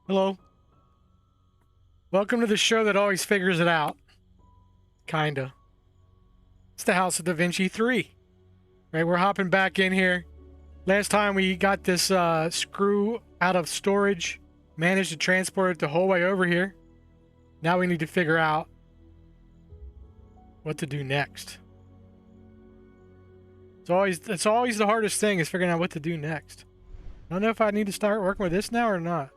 Hello. Welcome to the show that always figures it out. Kinda. It's the House of Da Vinci 3. Right, we're hopping back in here. Last time we got this screw out of storage, managed to transport it the whole way over here. Now we need to figure out what to do next. It's always the hardest thing is figuring out what to do next. I don't know if I need to start working with this now or not.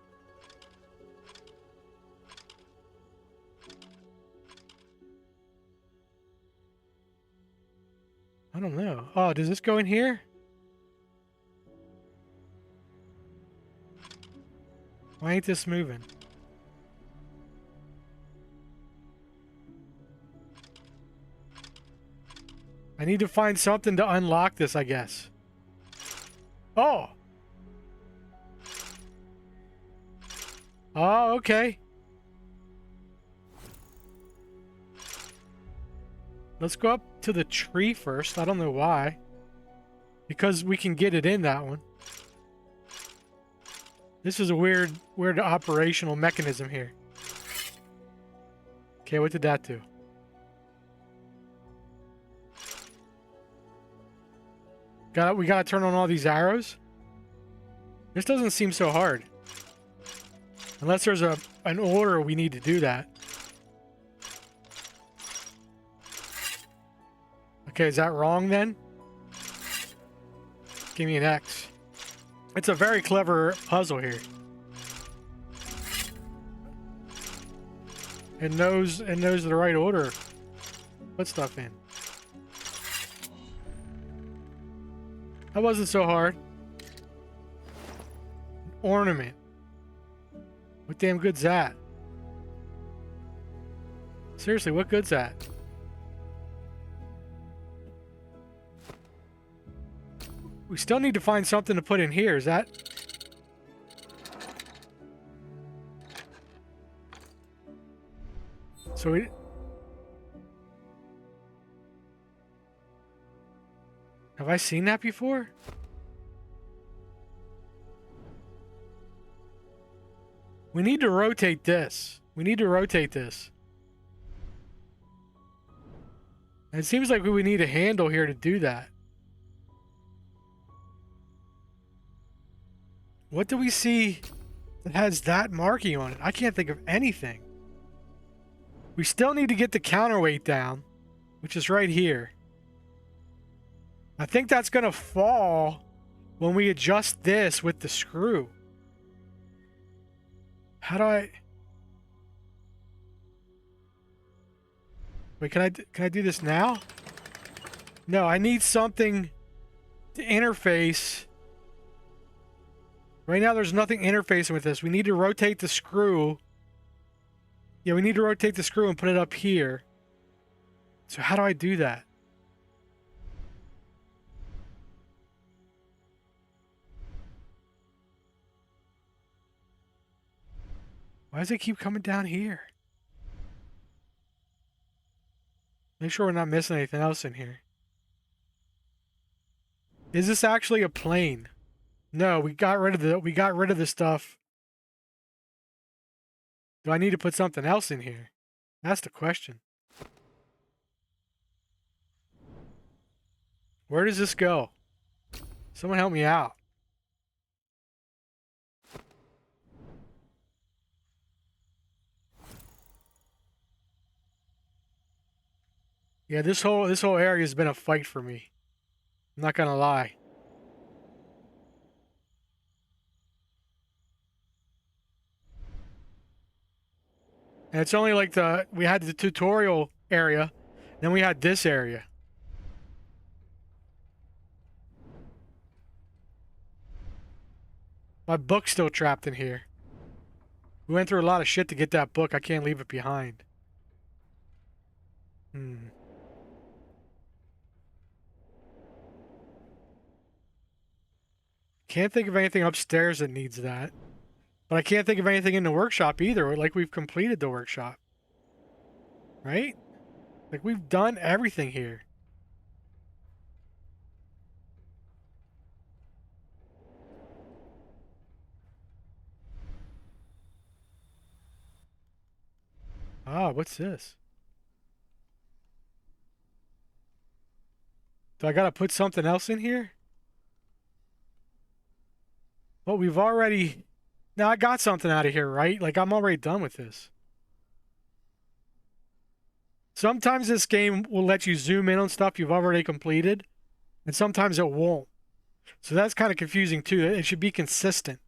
I don't know. Oh, does this go in here? Why ain't this moving? I need to find something to unlock this, I guess. Oh! Oh, okay. Let's go up to the tree first. I don't know why. Because we can get it in that one. This is a weird operational mechanism here. Okay, what did that do? We gotta turn on all these arrows? This doesn't seem so hard. Unless there's an order we need to do that. Okay, is that wrong then? Give me an X. It's a very clever puzzle here. It knows the right order. Put stuff in. That wasn't so hard. Ornament. What damn good's that? Seriously, what good's that? We still need to find something to put in here. Is that... So we... Have I seen that before? We need to rotate this. We need to rotate this. And it seems like we would need a handle here to do that. What do we see that has that marking on it? I can't think of anything. We still need to get the counterweight down, which is right here. I think that's going to fall when we adjust this with the screw. How do I... Wait, can I do this now? No, I need something to interface. Right now there's nothing interfacing with this. We need to rotate the screw. Yeah, we need to rotate the screw and put it up here. So how do I do that? Why does it keep coming down here? Make sure we're not missing anything else in here. Is this actually a plane? No, we got rid of the stuff. Do I need to put something else in here? That's the question. Where does this go? Someone help me out. Yeah, this whole area has been a fight for me. I'm not gonna lie. And it's only like we had the tutorial area, then we had this area. My book's still trapped in here. We went through a lot of shit to get that book. I can't leave it behind. Can't think of anything upstairs that needs that. But I can't think of anything in the workshop either. Like we've completed the workshop. Right? Like we've done everything here. Ah, what's this? Do I gotta put something else in here? Well, we've already... Now I got something out of here, right? Like, I'm already done with this. Sometimes this game will let you zoom in on stuff you've already completed, and sometimes it won't. So that's kind of confusing too. It should be consistent.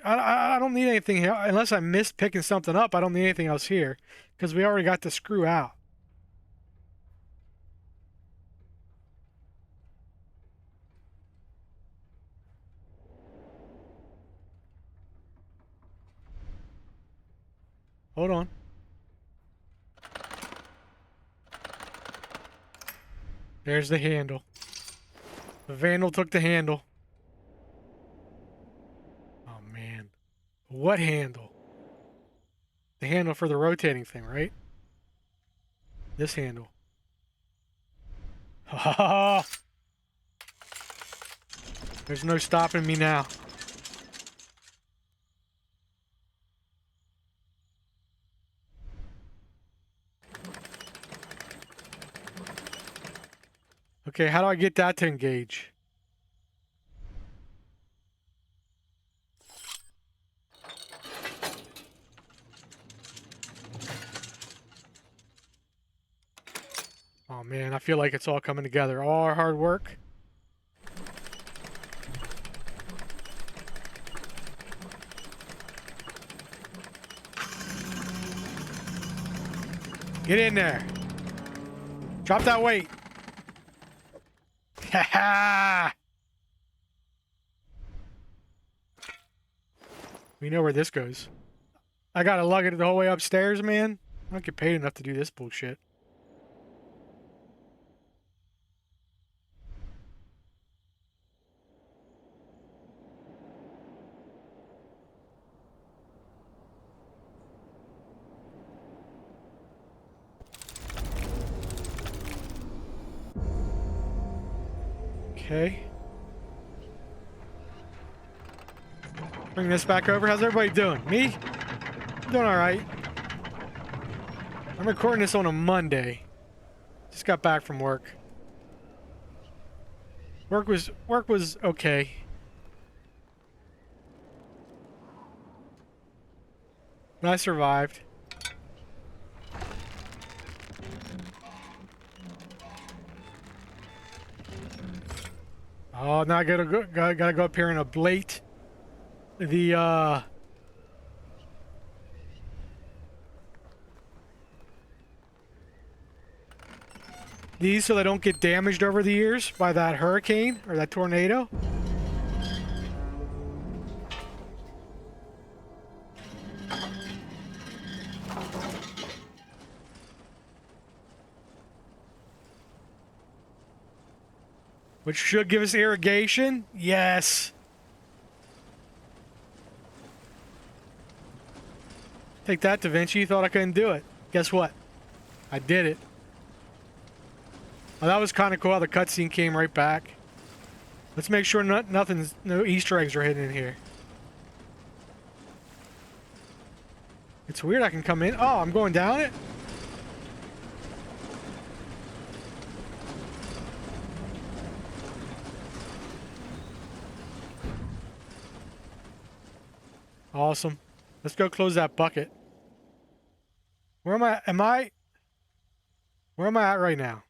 I don't need anything here. Unless I missed picking something up, I don't need anything else here. Because we already got the screw out. Hold on. There's the handle. The vandal took the handle. Oh, man. What handle? The handle for the rotating thing, right? This handle. Ha! There's no stopping me now. Okay, how do I get that to engage? Oh man, I feel like it's all coming together. All our hard work. Get in there. Drop that weight. Ha ha! We know where this goes. I gotta lug it the whole way upstairs, man. I don't get paid enough to do this bullshit. Okay. Bring this back over. How's everybody doing? Me? I'm doing alright. I'm recording this on a Monday. Just got back from work. Work was okay. But I survived. Oh, now I gotta go up here and ablate the these so they don't get damaged over the years by that hurricane or that tornado. Which should give us irrigation. Yes. Take that, Da Vinci. You thought I couldn't do it. Guess what? I did it. Oh, that was kind of cool how the cutscene came right back. Let's make sure no Easter eggs are hidden in here. It's weird I can come in. Oh, I'm going down it? Awesome. Let's go close that bucket. Where am I? Where am I at right now?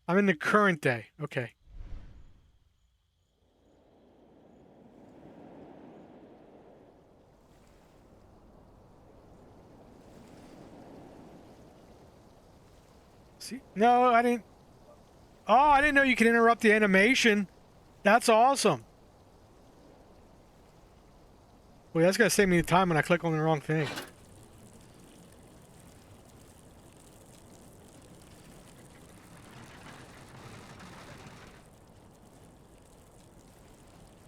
I'm in the current day. Okay. See? No, I didn't. Oh, I didn't know you could interrupt the animation. That's awesome. Wait, that's gonna save me the time when I click on the wrong thing.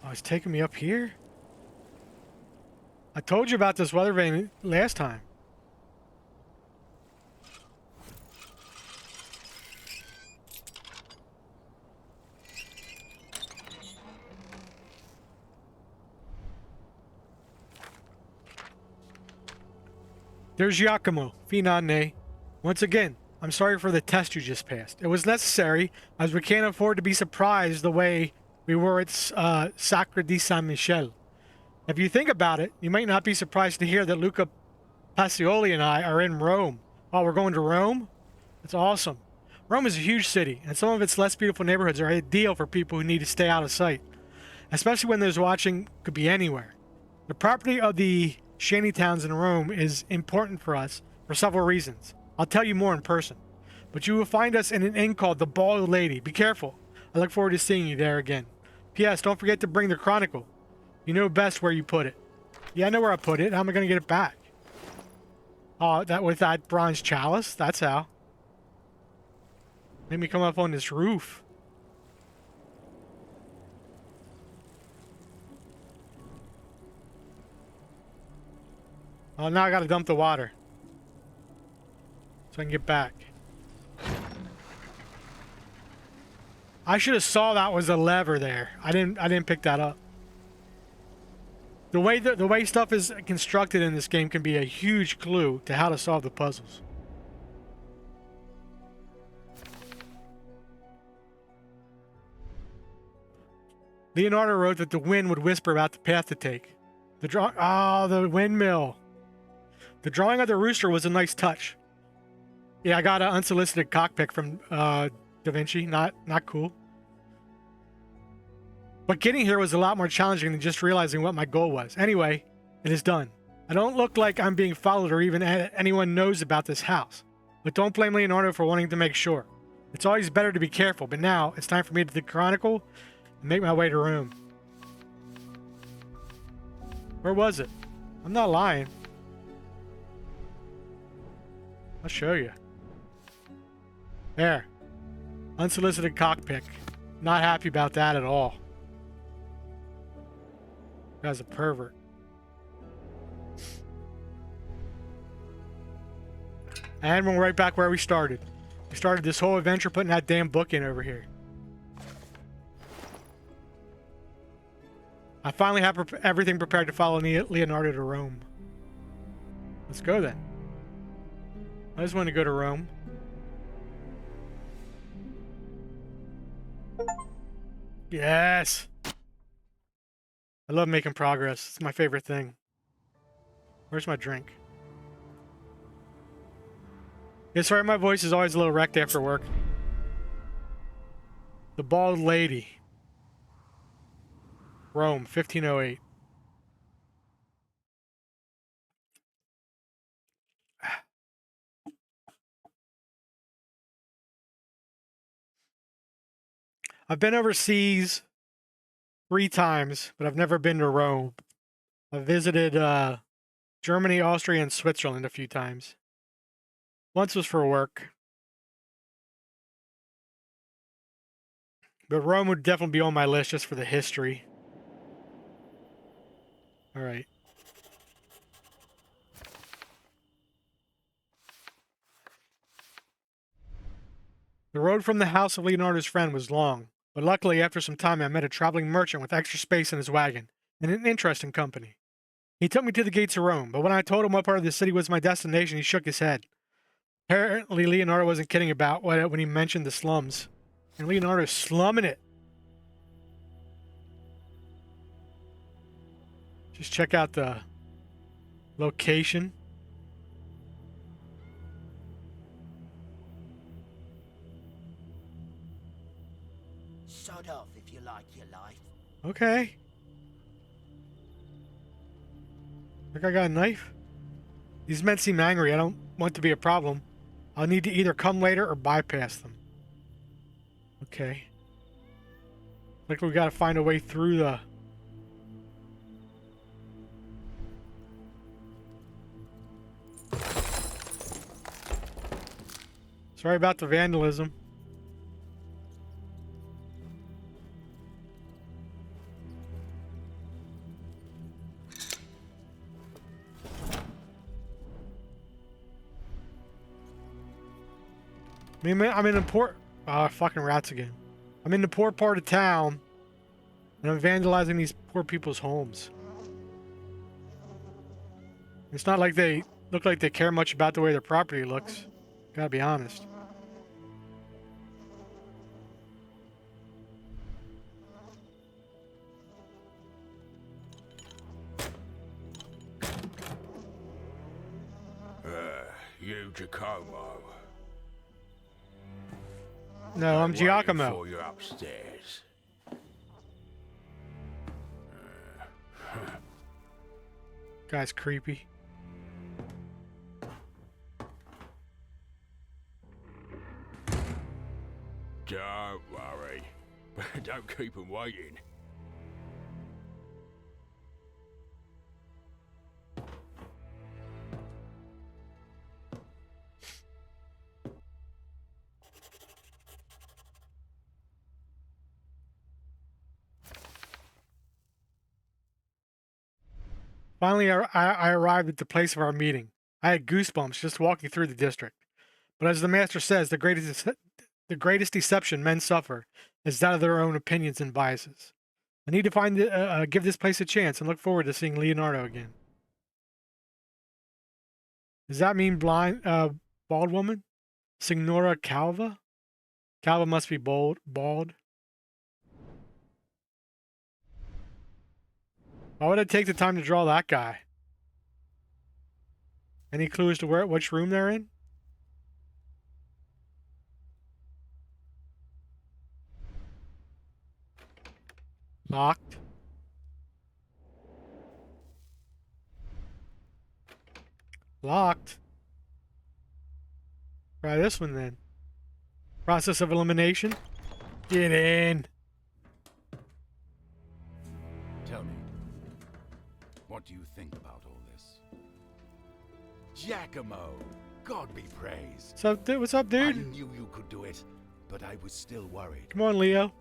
Oh, it's taking me up here? I told you about this weather vane last time. There's Giacomo. Finane. Once again, I'm sorry for the test you just passed. It was necessary, as we can't afford to be surprised the way we were at Sacre di San Michele. If you think about it, you might not be surprised to hear that Luca Pacioli and I are in Rome. Oh, we're going to Rome? That's awesome. Rome is a huge city, and some of its less beautiful neighborhoods are ideal for people who need to stay out of sight, especially when those watching could be anywhere. The property of the shanty towns in Rome is important for us for several reasons. I'll tell you more in person. But you will find us in an inn called the Bald Lady. Be careful. I look forward to seeing you there again. P.S. Don't forget to bring the Chronicle. You know best where you put it. Yeah, I know where I put it. How am I going to get it back? Oh, that with that bronze chalice? That's how. Make me come up on this roof. Oh, now I gotta dump the water. So I can get back. I should have saw that was a lever there. I didn't pick that up. The way stuff is constructed in this game can be a huge clue to how to solve the puzzles. Leonardo wrote that the wind would whisper about the path to take. The windmill. The drawing of the rooster was a nice touch. Yeah, I got an unsolicited cockpick from Da Vinci. Not cool. But getting here was a lot more challenging than just realizing what my goal was. Anyway, it is done. I don't look like I'm being followed or even anyone knows about this house. But don't blame Leonardo for wanting to make sure. It's always better to be careful, but now it's time for me to the Chronicle and make my way to Rome. Where was it? I'm not lying. I'll show you. There. Unsolicited cockpick. Not happy about that at all. Guy's a pervert. And we're right back where we started. We started this whole adventure putting that damn book in over here. I finally have everything prepared to follow Leonardo to Rome. Let's go then. I just want to go to Rome. Yes! I love making progress. It's my favorite thing. Where's my drink? Yeah, sorry, my voice is always a little wrecked after work. The Bald Lady. Rome, 1508. I've been overseas 3 times, but I've never been to Rome. I've visited Germany, Austria, and Switzerland a few times. Once was for work. But Rome would definitely be on my list just for the history. Alright. The road from the house of Leonardo's friend was long, but luckily after some time I met a traveling merchant with extra space in his wagon, and an interesting company. He took me to the gates of Rome, but when I told him what part of the city was my destination, he shook his head. Apparently Leonardo wasn't kidding about when he mentioned the slums. And Leonardo's slumming it. Just check out the location. Sod off if you like your life. Okay. Think I got a knife? These men seem angry. I don't want to be a problem. I'll need to either come later or bypass them. Okay. Like we gotta find a way through the... Sorry about the vandalism. I'm in a poor... fucking rats again. I'm in the poor part of town, and I'm vandalizing these poor people's homes. It's not like they look like they care much about the way their property looks. Gotta be honest. You, Giacomo. No, I'm Waiting Giacomo. for you upstairs. Guy's creepy. Don't worry. Don't keep him waiting. Finally, I arrived at the place of our meeting. I had goosebumps just walking through the district. But as the master says, the greatest deception men suffer is that of their own opinions and biases. I need to give this place a chance and look forward to seeing Leonardo again. Does that mean bald woman? Signora Calva? Calva must be bald. Why would I take the time to draw that guy? Any clues to which room they're in? Locked. Locked. Try this one then. Process of elimination. Get in. Tell me, what do you think about all this? Giacomo! God be praised. What's up, I dude? knew you could do it, but I was still worried. Come on, Leo.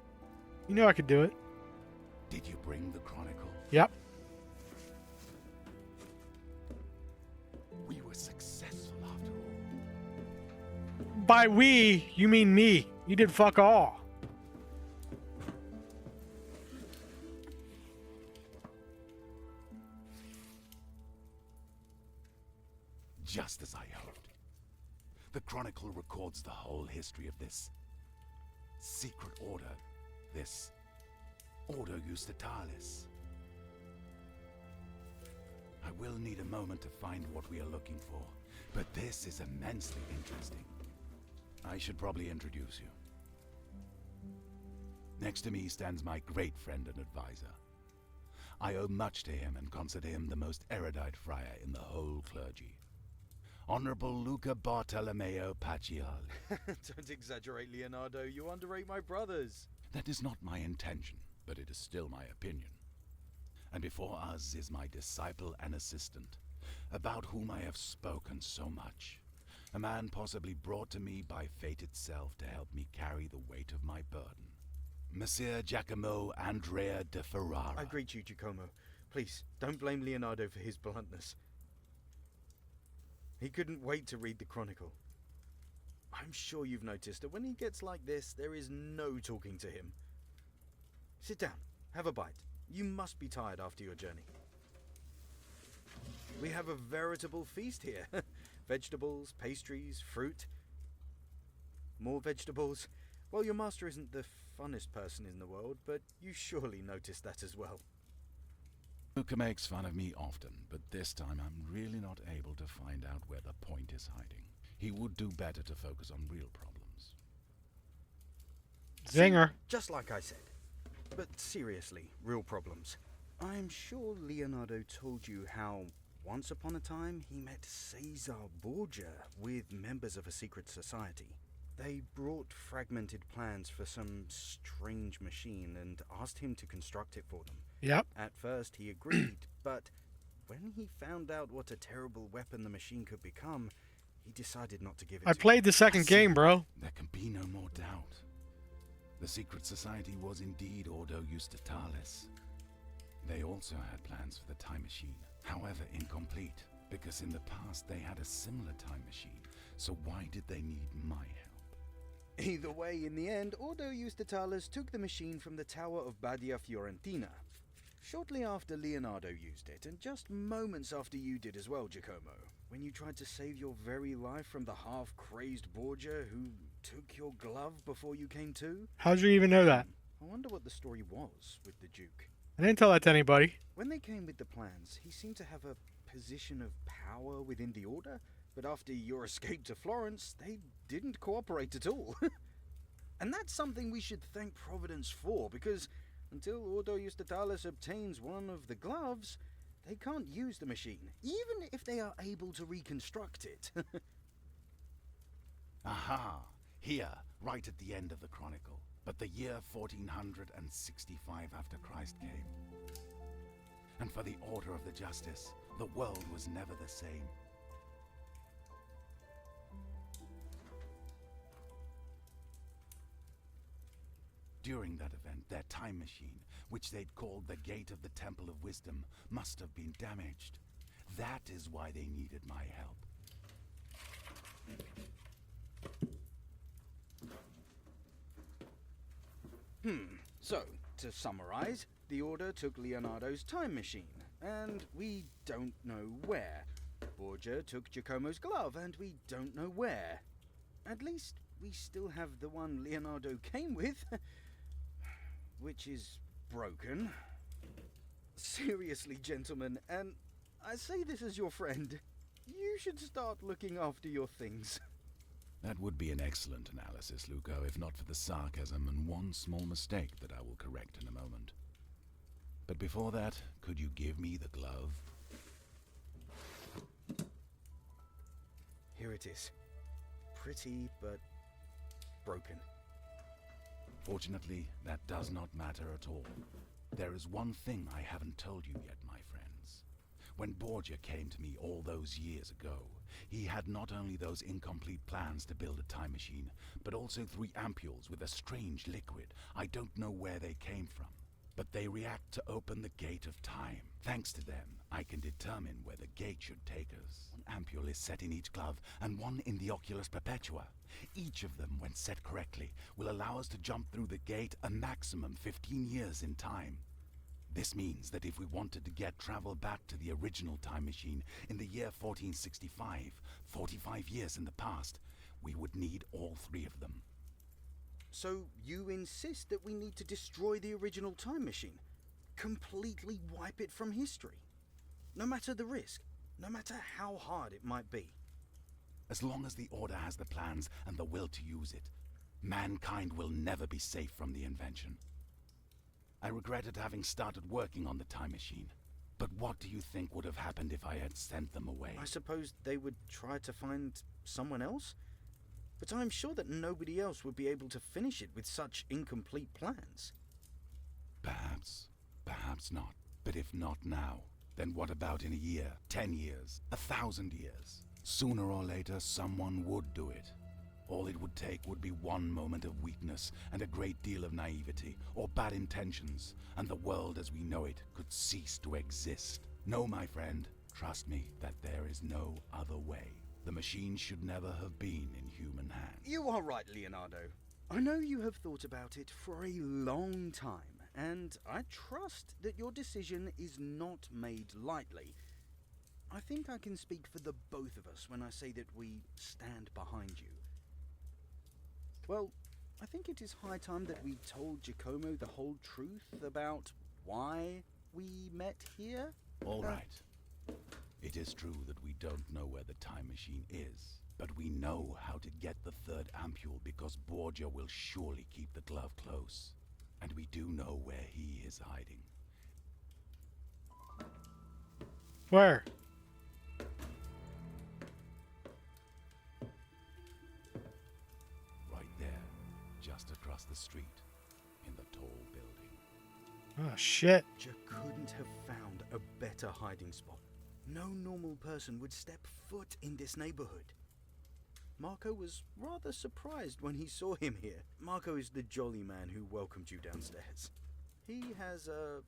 You know I could do it. Did you bring the Chronicle? Yep. We were successful after all. By we, you mean me. You did fuck all. Just as I hoped. The Chronicle records the whole history of this secret order. This Ordo Justitalis. I will need a moment to find what we are looking for, but this is immensely interesting. I should probably introduce you. Next to me stands my great friend and advisor. I owe much to him and consider him the most erudite friar in the whole clergy. Honorable Luca Bartolomeo Pacial. Don't exaggerate, Leonardo. You underrate my brothers. That is not my intention, but it is still my opinion. And before us is my disciple and assistant, about whom I have spoken so much. A man possibly brought to me by fate itself to help me carry the weight of my burden. Messer Giacomo Andrea de Ferrara. I greet you, Giacomo. Please, don't blame Leonardo for his bluntness. He couldn't wait to read the Chronicle. I'm sure you've noticed that when he gets like this, there is no talking to him. Sit down, have a bite. You must be tired after your journey. We have a veritable feast here. Vegetables, pastries, fruit. More vegetables. Well, your master isn't the funnest person in the world, but you surely noticed that as well. Luca makes fun of me often, but this time I'm really not able to find out where the point is hiding. He would do better to focus on real problems. Zinger. Just like I said. But seriously, real problems. I'm sure Leonardo told you how, once upon a time, he met Caesar Borgia with members of a secret society. They brought fragmented plans for some strange machine and asked him to construct it for them. Yep. At first he agreed, but when he found out what a terrible weapon the machine could become, he decided not to give it I to played the second game, bro. There can be no more doubt. The secret society was indeed Ordo Justitalis. They also had plans for the time machine, however incomplete, because in the past they had a similar time machine. So why did they need my help? Either way, in the end, Ordo Justitalis took the machine from the Tower of Badia Fiorentina. Shortly after Leonardo used it, and just moments after you did as well, Giacomo, When you tried to save your very life from the half-crazed Borgia who took your glove before you came to? How'd you even know that? I wonder what the story was with the Duke. I didn't tell that to anybody. When they came with the plans, he seemed to have a position of power within the Order, but after your escape to Florence, they didn't cooperate at all. And that's something we should thank Providence for, because until Ordo Justitalis obtains one of the gloves, they can't use the machine, even if they are able to reconstruct it. Aha! Here, right at the end of the chronicle. But the year 1465 after Christ came. And for the order of the justice, the world was never the same. During that event, their time machine, which they'd called the Gate of the Temple of Wisdom, must have been damaged. That is why they needed my help. So, to summarize, the Order took Leonardo's time machine, and we don't know where. Borgia took Giacomo's glove, and we don't know where. At least, we still have the one Leonardo came with, which is broken. Seriously, gentlemen, and I say this as your friend, you should start looking after your things. That would be an excellent analysis, Luco, if not for the sarcasm and one small mistake that I will correct in a moment. But before that, could you give me the glove? Here it is. Pretty, but broken. Fortunately, that does not matter at all. There is one thing I haven't told you yet, my friends. When Borgia came to me all those years ago, he had not only those incomplete plans to build a time machine, but also 3 ampules with a strange liquid. I don't know where they came from, but they react to open the gate of time. Thanks to them, I can determine where the gate should take us. One ampule is set in each glove, and one in the Oculus Perpetua. Each of them, when set correctly, will allow us to jump through the gate a maximum 15 years in time. This means that if we wanted to get travel back to the original time machine in the year 1465, 45 years in the past, we would need all 3 of them. So you insist that we need to destroy the original time machine? Completely wipe it from history? No matter the risk, no matter how hard it might be? As long as the Order has the plans and the will to use it, mankind will never be safe from the invention. I regretted having started working on the time machine. But what do you think would have happened if I had sent them away? I suppose they would try to find someone else? But I'm sure that nobody else would be able to finish it with such incomplete plans. Perhaps. Perhaps not. But if not now, then what about in a year, 10 years, 1,000 years? Sooner or later, someone would do it. All it would take would be one moment of weakness and a great deal of naivety, or bad intentions, and the world as we know it could cease to exist. No, my friend, trust me that there is no other way. The machine should never have been in human hands. You are right, Leonardo. I know you have thought about it for a long time, and I trust that your decision is not made lightly. I think I can speak for the both of us when I say that we stand behind you. Well, I think it is high time that we told Giacomo the whole truth about why we met here. All right. It is true that we don't know where the time machine is, but we know how to get the 3rd ampule because Borgia will surely keep the glove close. And we do know where he is hiding. Where? Right there, just across the street, in the tall building. Oh, shit. You couldn't have found a better hiding spot. No normal person would step foot in this neighborhood. Marco was rather surprised when he saw him here. Marco is the jolly man who welcomed you downstairs. He has a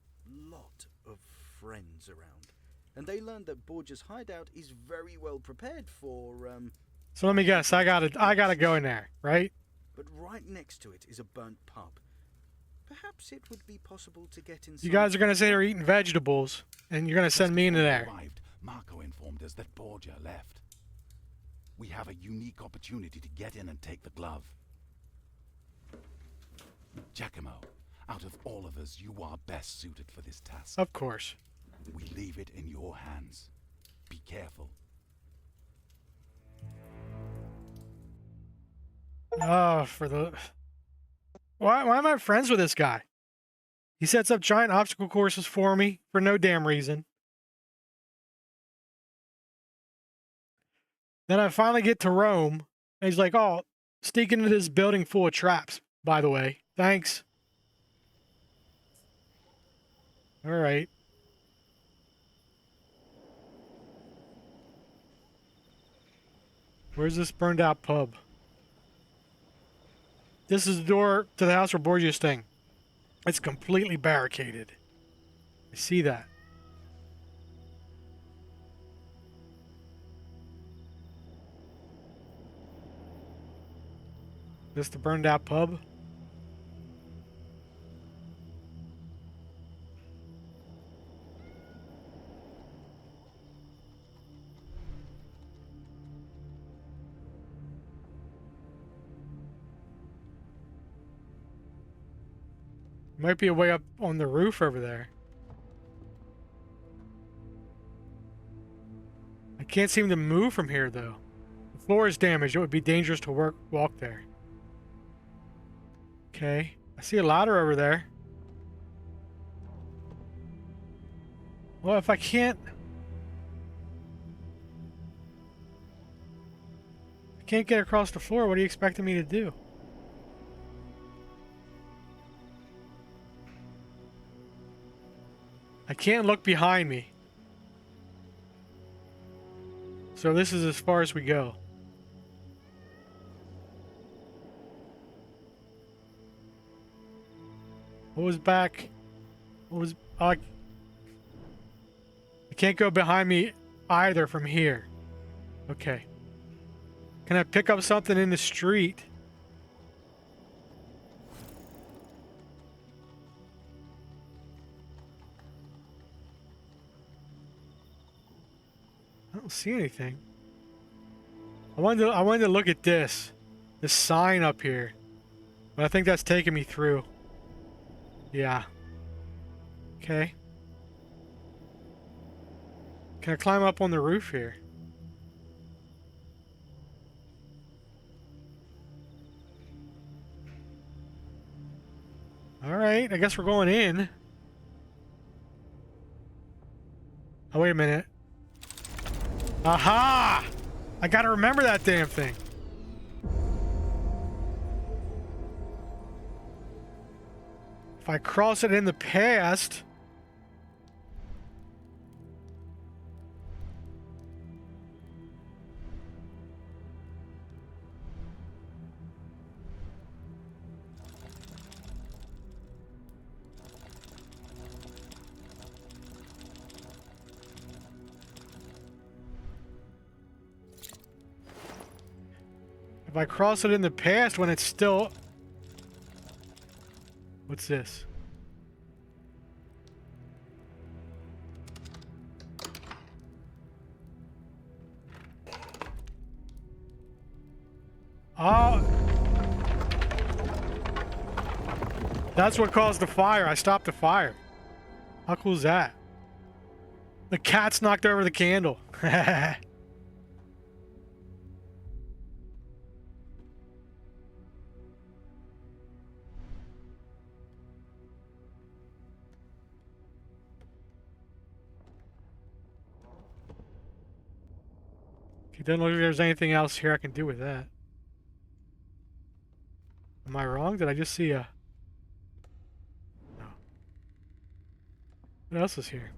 lot of friends around, and they learned that Borgia's hideout is very well prepared for, So let me guess. I gotta go in there, right? But right next to it is a burnt pub. Perhaps it would be possible to get inside. You guys are gonna say they're eating vegetables, and you're gonna send me into there. Arrived, Marco informed us that Borgia left. We have a unique opportunity to get in and take the glove. Giacomo, out of all of us, you are best suited for this task. Of course. We leave it in your hands. Be careful. Oh, for the... Why am I friends with this guy? He sets up giant obstacle courses for me for no damn reason. Then I finally get to Rome, and he's like, oh, sneak into this building full of traps, by the way. Thanks. All right. Where's this burned out pub? This is the door to the house where Borgia's staying. It's completely barricaded. I see that. This the burned out pub? Might be a way up on the roof over there. I can't seem to move from here, though. The floor is damaged. It would be dangerous to walk there. Okay. I see a ladder over there. Well, if I can't... I can't get across the floor, what are you expecting me to do? I can't look behind me. So this is as far as we go. What was back? What was... I can't go behind me either from here. Okay. Can I pick up something in the street? I don't see anything. I wanted to look at this sign up here, but I think that's taking me through. Yeah. Okay. Can I climb up on the roof here? All right, I guess we're going in. Oh, wait a minute. Aha! I gotta remember that damn thing. If I cross it in the past... If I cross it in the past when it's still... What's this? Oh! That's what caused the fire. I stopped the fire. How cool is that? The cat's knocked over the candle. It doesn't look like there's anything else here I can do with that. Am I wrong? Did I just see a... No. What else is here?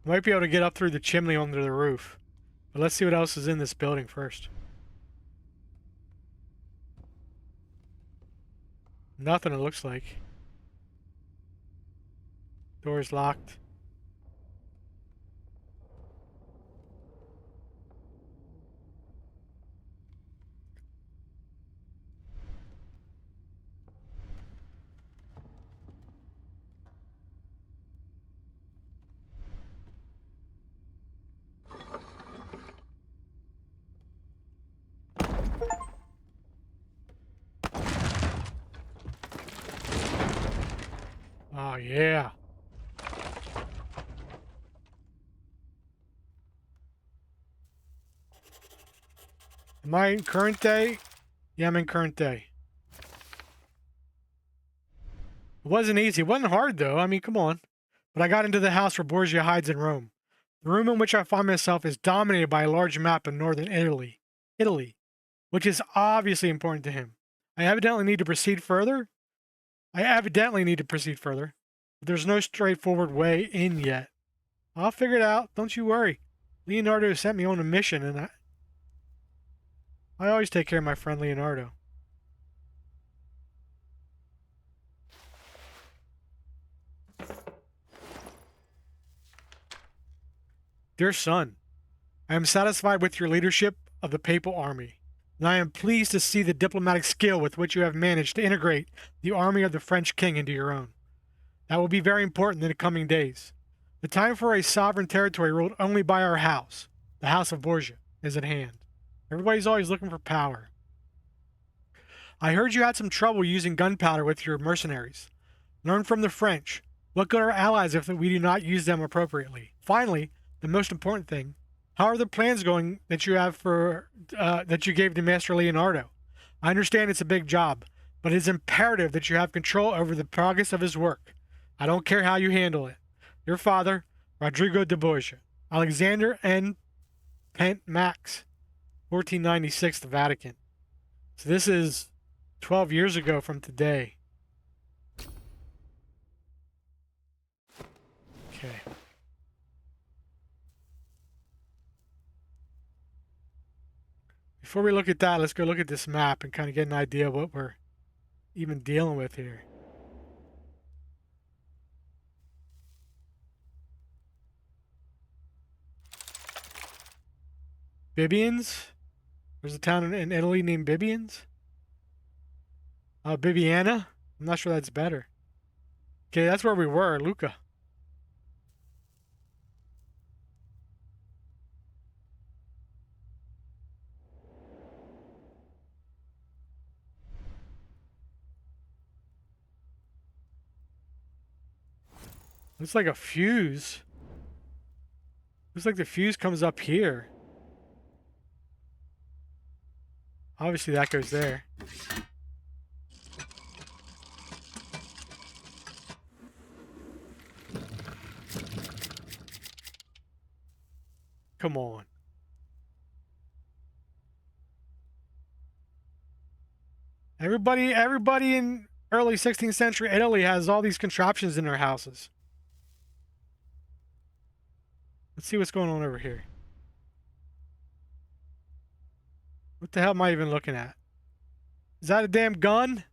Might be able to get up through the chimney under the roof. But let's see what else is in this building first. Nothing, it looks like. Door's locked. Oh, yeah. Am I in current day? Yeah, I'm in current day. It wasn't easy. It wasn't hard, though. I mean, come on. But I got into the house where Borgia hides in Rome. The room in which I find myself is dominated by a large map of northern Italy, which is obviously important to him. I evidently need to proceed further. But there's no straightforward way in yet. I'll figure it out. Don't you worry. Leonardo sent me on a mission, and I always take care of my friend Leonardo. Dear son, I am satisfied with your leadership of the papal army, and I am pleased to see the diplomatic skill with which you have managed to integrate the army of the French king into your own. That will be very important in the coming days. The time for a sovereign territory ruled only by our house, the House of Borgia, is at hand. Everybody's always looking for power. I heard you had some trouble using gunpowder with your mercenaries. Learn from the French. What good are allies if we do not use them appropriately? Finally, the most important thing, how are the plans going that you have for that you gave to Master Leonardo? I understand it's a big job, but it is imperative that you have control over the progress of his work. I don't care how you handle it. Your father, Rodrigo de Borgia, Alexander N. Pent Max, 1496, the Vatican. So this is 12 years ago from today. Okay. Before we look at that, let's go look at this map and kind of get an idea of what we're even dealing with here. Bibians? There's a town in Italy named Bibians? Bibiana? I'm not sure that's better. Okay, that's where we were, Luca. Looks like a fuse. Looks like the fuse comes up here. Obviously that goes there. Come on. Everybody in early 16th century Italy has all these contraptions in their houses. Let's see what's going on over here. What the hell am I even looking at? Is that a damn gun?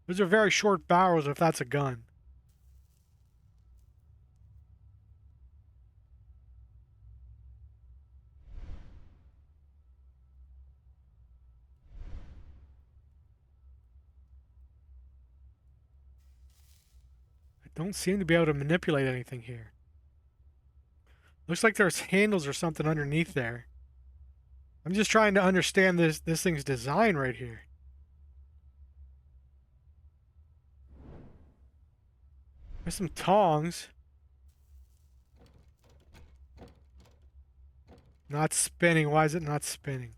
Those are very short barrels if that's a gun. I don't seem to be able to manipulate anything here. Looks like there's handles or something underneath there. I'm just trying to understand this thing's design right here. There's some tongs. Not spinning. Why is it not spinning?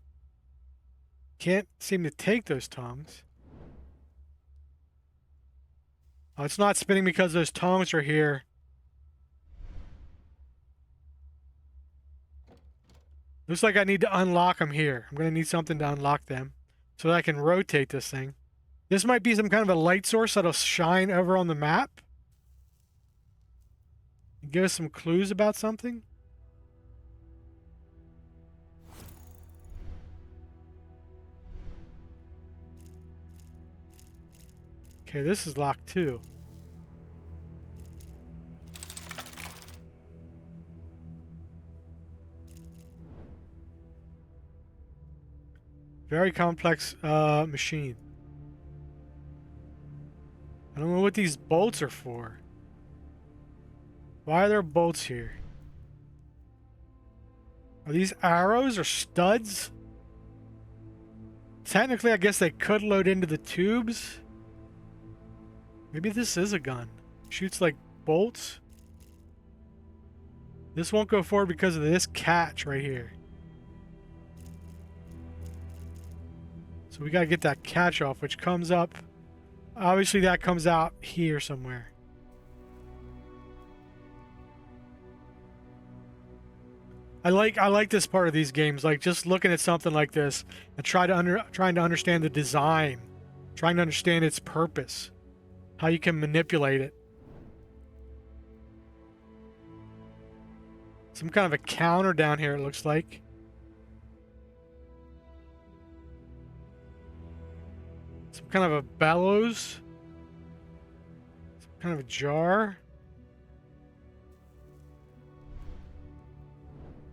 Can't seem to take those tongs. Oh, it's not spinning because those tongs are here. Looks like I need to unlock them here. I'm going to need something to unlock them so that I can rotate this thing. This might be some kind of a light source that'll shine over on the map. Give us some clues about something. Okay, this is locked too. Very complex machine. I don't know what these bolts are for. Why are there bolts here? Are these arrows or studs? Technically, I guess they could load into the tubes. Maybe this is a gun. Shoots like bolts. This won't go forward because of this catch right here. So we gotta get that catch off, which comes up. Obviously that comes out here somewhere. I like this part of these games, like just looking at something like this and trying to understand the design, trying to understand its purpose, how you can manipulate it. Some kind of a counter down here, it looks like. Some kind of a bellows. Some kind of a jar.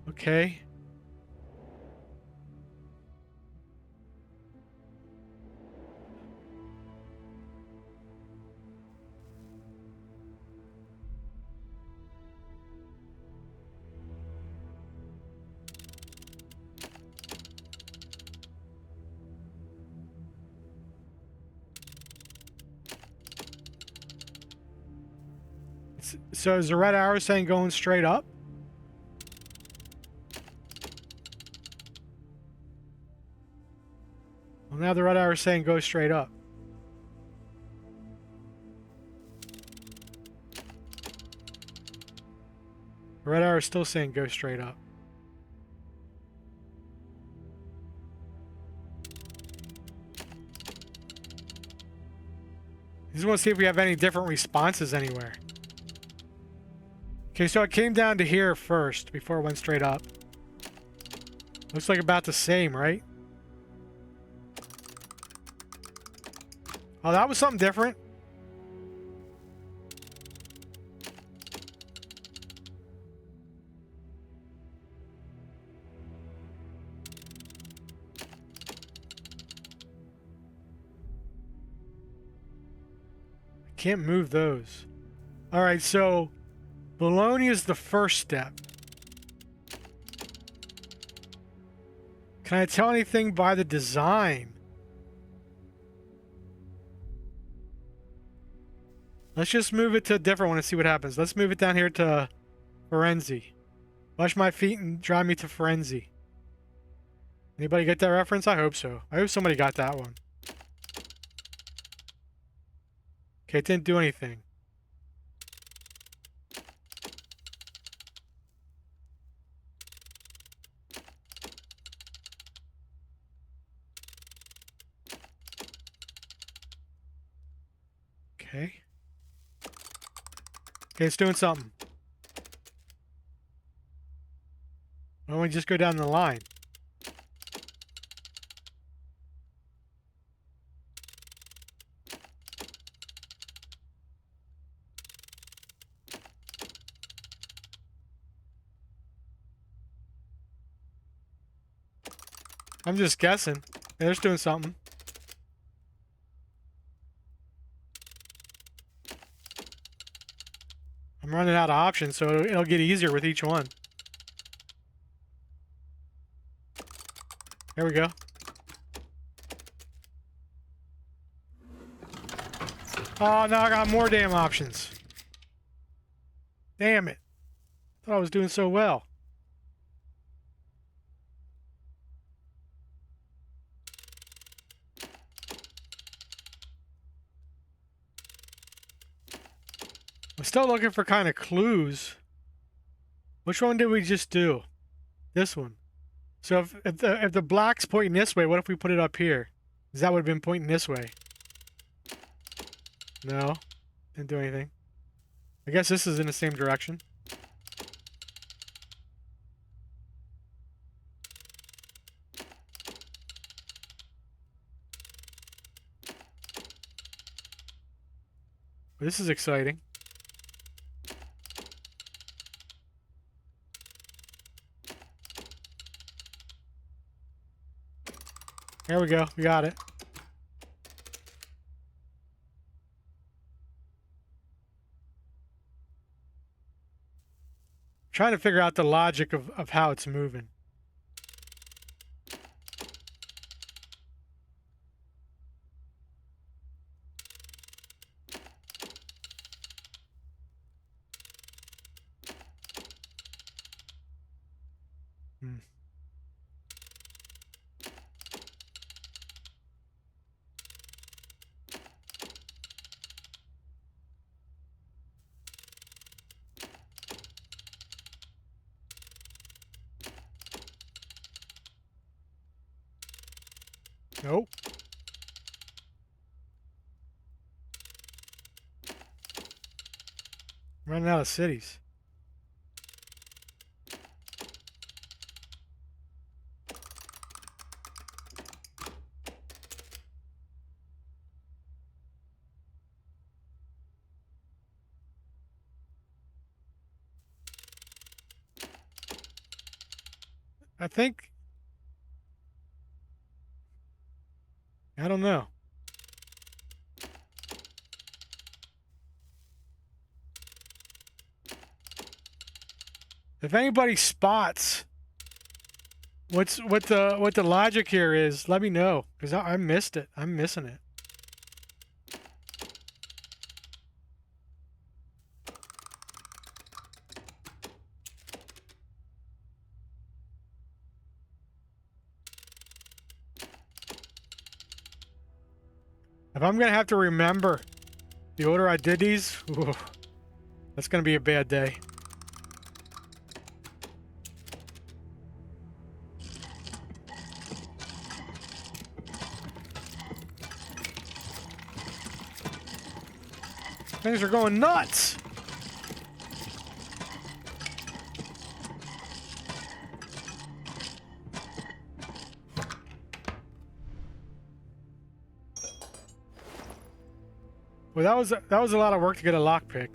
Okay. So is the red arrow saying going straight up? Well, now the red arrow is saying go straight up. The red arrow is still saying go straight up. I just want to see if we have any different responses anywhere. Okay, so it came down to here first before it went straight up. Looks like about the same, right? Oh, that was something different. I can't move those. All right, so Bologna is the first step. Can I tell anything by the design? Let's just move it to a different one and see what happens. Let's move it down here to Firenze. Wash my feet and drive me to Firenze. Anybody get that reference? I hope so. I hope somebody got that one. Okay, it didn't do anything. Okay. Okay, it's doing something. Why don't we just go down the line? I'm just guessing. Yeah, it's doing something. I'm running out of options, so it'll get easier with each one. There we go. Oh, now I got more damn options. Damn it. Thought I was doing so well. I'm still looking for kind of clues. Which one did we just do? This one. So if the black's pointing this way, what if we put it up here? Because that would have been pointing this way. No. Didn't do anything. I guess this is in the same direction. This is exciting. There we go. We got it. Trying to figure out the logic of how it's moving. Hmm. Nope. Running out of cities. I think. I don't know. If anybody spots what the logic here is, let me know, because I missed it. I'm missing it. If I'm gonna have to remember the order I did these, ooh, that's gonna be a bad day. Things are going nuts. Well, that was a lot of work to get a lockpick.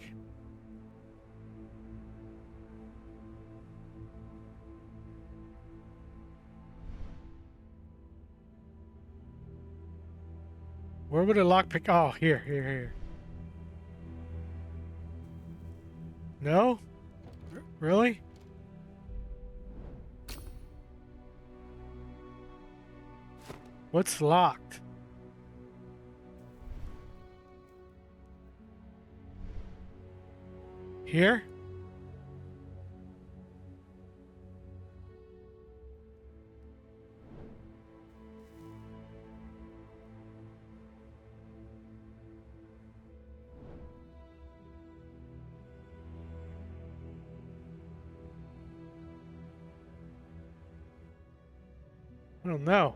Where would a lockpick? Oh, here. No? Really? What's locked? Here? I don't know.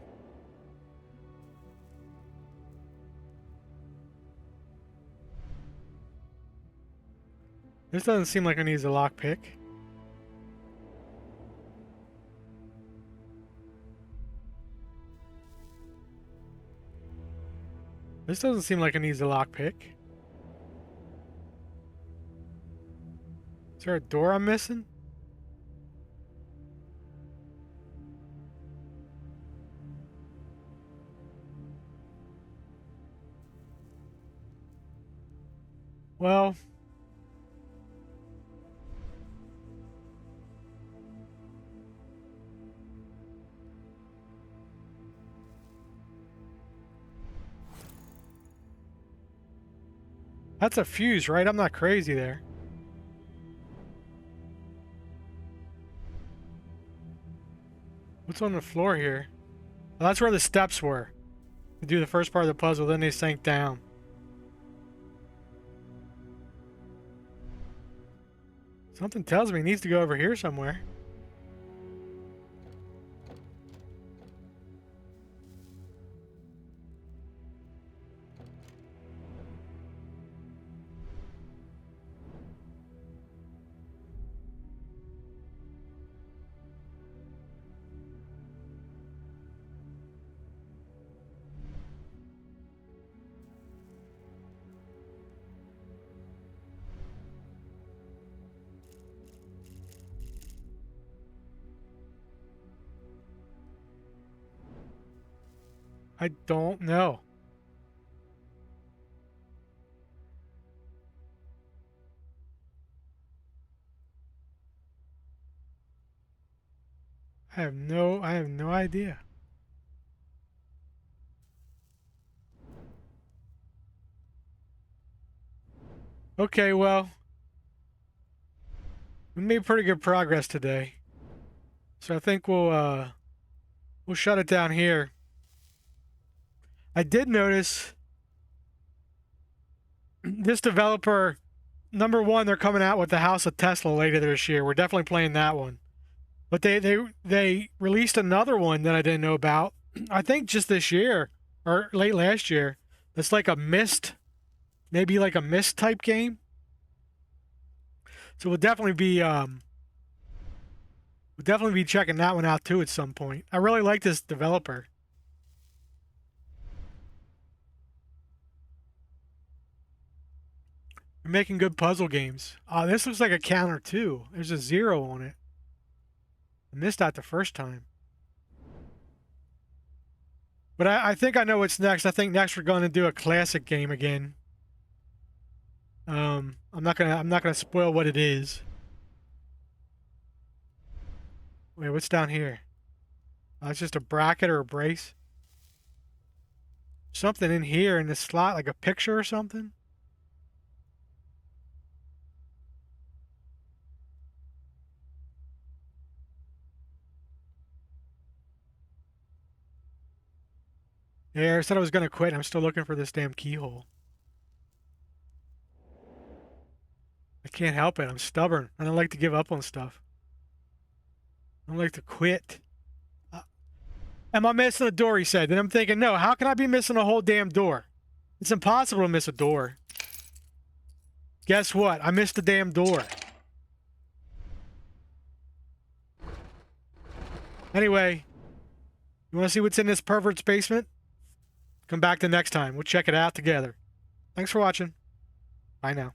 This doesn't seem like it needs a lockpick. This doesn't seem like it needs a lockpick. Is there a door I'm missing? Well, that's a fuse, right? I'm not crazy there. What's on the floor here? Oh, that's where the steps were. To do the first part of the puzzle, then they sank down. Something tells me he needs to go over here somewhere. I don't know. I have no idea. Okay, well, we made pretty good progress today. So I think we'll shut it down here. I did notice this developer, number one, they're coming out with the House of Tesla later this year. We're definitely playing that one. But they released another one that I didn't know about. I think just this year or late last year. It's like a Myst, maybe like a Myst type game. So we'll definitely be checking that one out too at some point. I really like this developer. They're making good puzzle games. This looks like a counter too. There's a 0 on it. I missed that the first time. But I think I know what's next. I think next we're going to do a classic game again. I'm not gonna spoil what it is. Wait, what's down here? It's just a bracket or a brace. Something in here in this slot, like a picture or something. Yeah, I said I was gonna quit. I'm still looking for this damn keyhole. I can't help it. I'm stubborn. I don't like to give up on stuff. I don't like to quit. Am I missing a door, he said. Then I'm thinking, no, how can I be missing a whole damn door? It's impossible to miss a door. Guess what? I missed the damn door. Anyway, you want to see what's in this pervert's basement? Come back the next time. We'll check it out together. Thanks for watching. Bye now.